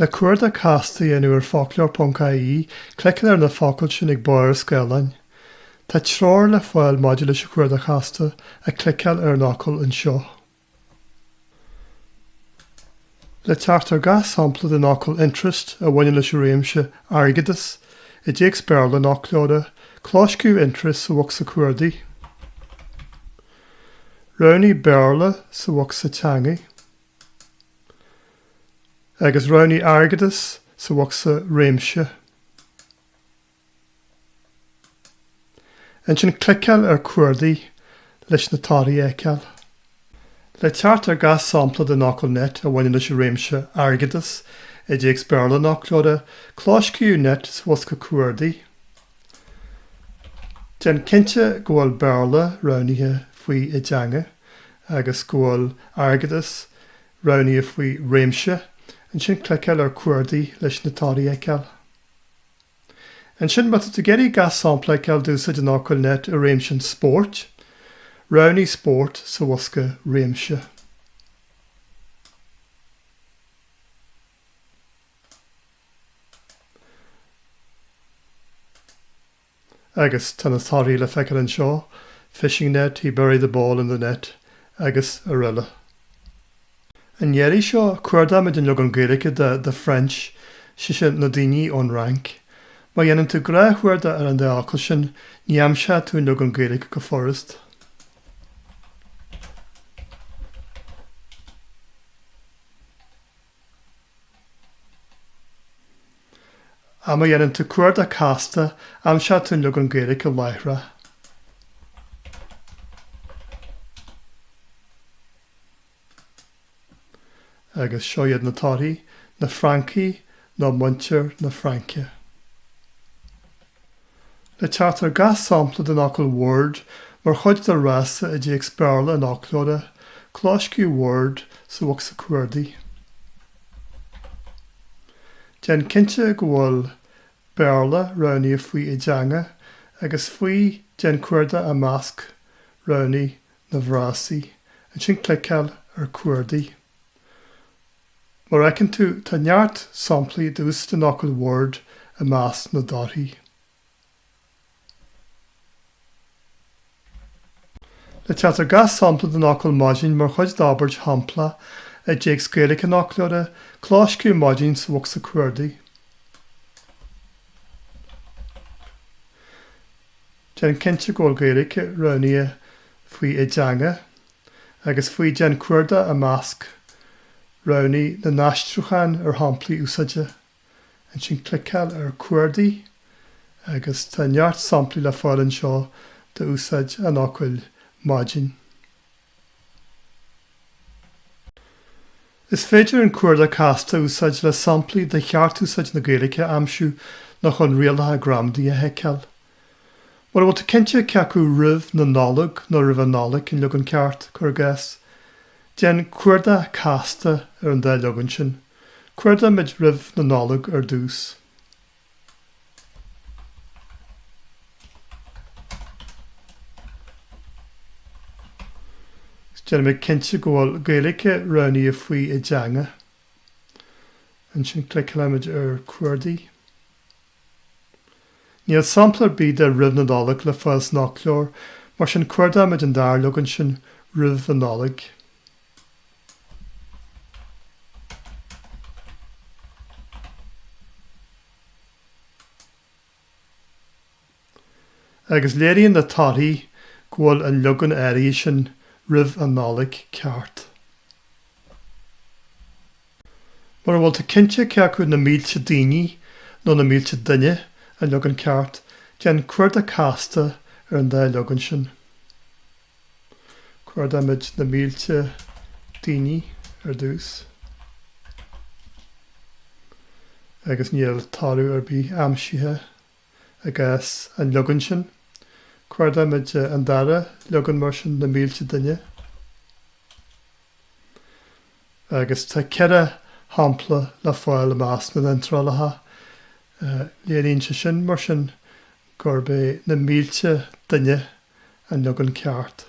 Le Cuardach Casta ar focloir.ie cliccan ar na focail sin ag báir scaalainn. Tá Treoir le fáil maidir leis Cuardach Casta a cliccail ar nocol an seo. Le Cuardach Casta sampla den nocol interest a bhaineann leis réimse agus I dtí sperla nocleoda clásciú interest sa bhog sa cuardaí. Roinní berla sa bhog sa teangaí. Agus roinní agadas sa bhog sa réimse. An sin cliccail ar cuardaí leis na tádaí éiceáil. Le Cuardach Casta sampla den nocol net a bhaineann leis réimse agadas I dtí sperla nocleoda clásciú net sa bhog sa cuardaí. Den cinnte gháil berla roiníthe faoi I dteanga agus gháil agadas roinní faoi réimse an sin cliccail ar cuardaí leis na tádaí éiceáil. An sin mata tu geirí gas shamplach ceall dúsa den nocol net a réimse sport, roinní sport sa bhosca réimse. Agus tá na tádaí le feiceáil an seo, fishing net, he buried the ball in the net, agus a rialacha. An dhéirí seo cuardach maidin leag an Gaeilge de French si sin na daoine ón rank. Má dhéanann tú gra chuardach ar an d'fhoclair sin, ní aimse tú leag an Gaeilge go forrast. A má dhéanann tú Cuardach Casta, aimse tú leag an Gaeilge go laithre. Agus seo iad na tádaí, na Francaí, na Muintir, na Franca. Le Cuardach Casta sampla den nocol Word, mar chuid de fhrása a dtí sperla an nocleoda, clásciú Word sa bhog sa cuardaí. Den cinnte gháil berla roinní faoi I dteanga agus faoi den cuardach a measc roinní na bhrásaí an sin cliccail ar cuardaí. Mar eicinn tú tá neart Samplaí dús den nocol Word a measc na dátaí. Le Cuardach Casta sampla den nocol maidin mar chuid d'ábairt sampla a dtí Gaeilge nocleoda clásciú maidin sa bhog sa cuardaí. Den cinnte gháil Gaeilge roinní faoi I dteanga agus faoi den cuardach a measc roinní na naistruchan ar Samplaí úsáide an sin cliccail ar cuardaí agus tá neart Samplaí le fáil an seo de úsáid an nocol maidin. Is féidir an Cuardach Casta úsáid le Samplaí de cheartúsáid na Gaeilge aimsiú nach an rialacha gramdaí a sheiceáil. Mar bhfuil cinnte ceacu Roimh na Nollag nó Roimh an Nollag in leag an ceart chuir gas. Den Cuardach Casta ar an leagan sin. Cuardach mid Roimh na Nollag ar dús. Den mid cinnte gháil Gaeilge roinní faoi I dteanga. An sin cliccaid ar cuardaí. Níl samplar bí de Roimh na Nollag le fáil nocleor mar sin cuardach mid an dar leagan sin Roimh an Nollag. Agus léiríonn na tádaí gháil an leagan éirí sin Roimh an Nollag ceart. Mar bhfuil tá cinnte ceacu na mílte daoine nó na mílte duine an leagan ceart, den Cuardach Casta ar an leagan sin. Cuardach mid na mílte daoine ar dús. Agus níl tarú ar bí aimsiúthe agus an leagan sin. Cuardach mid an dara leagan mar sin na mílte duine. Agus tá ceithre sampla le fáil a measc na rialacha léiríonn sin mar sin gurbe na mílte duine an leagan ceart.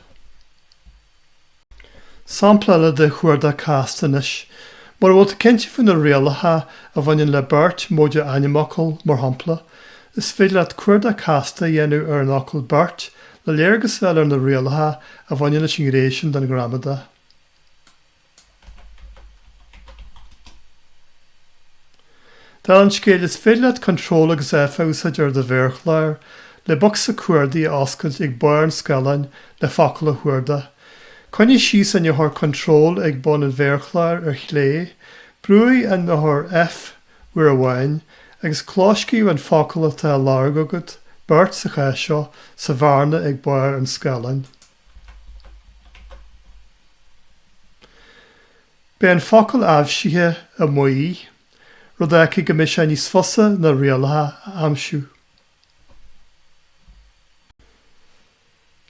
Sampla le de Cuardach Casta nis Mar bhfuil cinnte fan na rialacha a bhaineann le beirt móide ainmfhocal mar sampla, is féidir leat Cuardach Casta dhéanú ar an focal beirt le léargus bheith ar na rialacha a bhaineann sin rééisin den gramada. Tá an scéal is féidir leat control agus úsáid ar de bhéarchláir le box sa cuardaí oscailt ag bair an scalann le focal a chuardach. Conne síos an nethir control ag bon an bhéarchláir ar chlé, brúi an nethir F uair a bhain, agus clásciú an focal atá láir agad, beirt sa cheisio sa bharna ag bair an scalann. Bé an focal aimsíthe a muí, rud aici go mis níos fosa na rialacha aimsiú.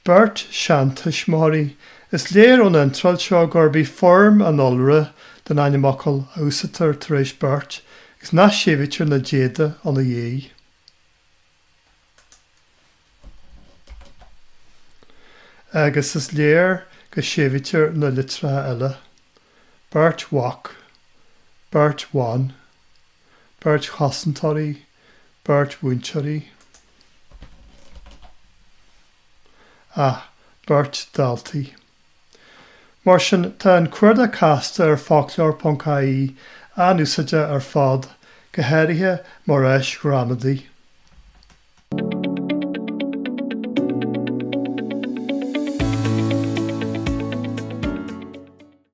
Beirt seantaismóirí is léir ón intral seo gurbí form an olra den ainmfhocal úsátar tar éis beirt, gus na séivitir na déada an a dhé. Agus is léir go séivitir na litratha eile. Beirt wach, beirt wan, beirt chasantarí, beirt bhainteoirí. Beirt daltaí. Mar sin tá an Cuardach Casta ar focloir.ie an úsáide ar fad go háirithe mar éis gramadaí.